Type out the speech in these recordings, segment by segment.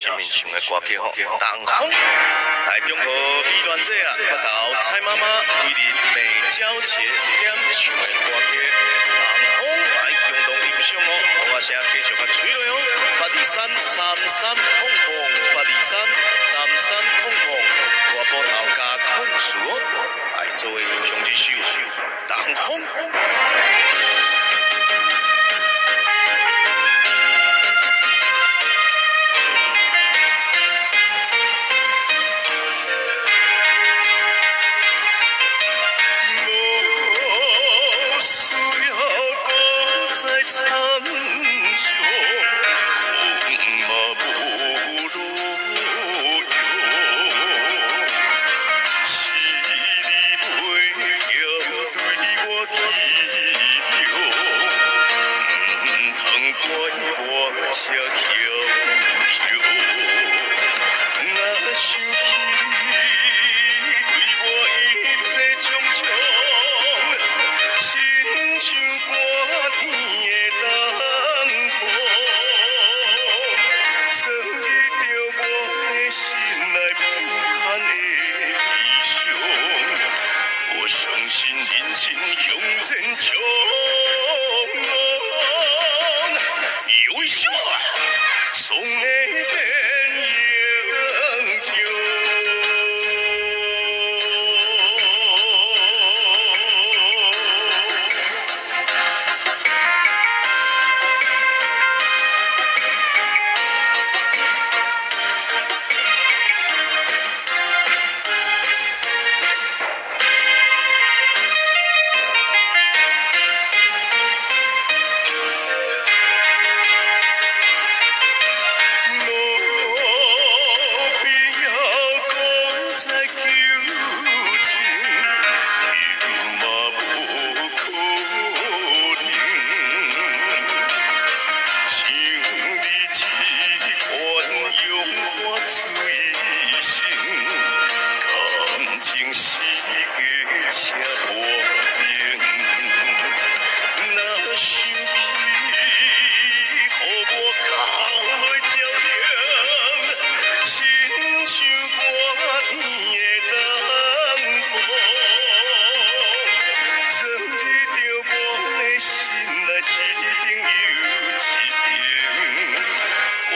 前面唱的歌曲吼，东风来中和美乱者啊，北投蔡妈妈为您美娇姐点唱的歌曲，东风来共同欣赏哦。我声继续甲吹落哦，8233300，8233300，我波头加控诉哦，来作为欣赏一首东风。相信人生向前冲，有一首总会变英雄。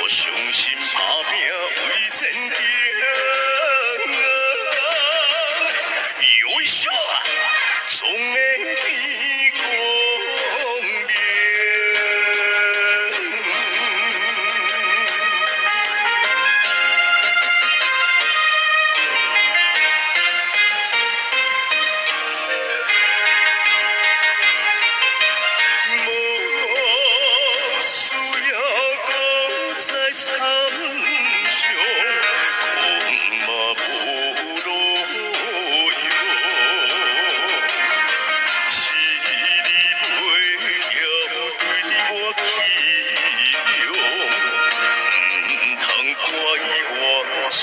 相信打拼为前程，有一首总会变光明。参详，空嘛无路用，是你袂晓对我体谅，唔通怪我车。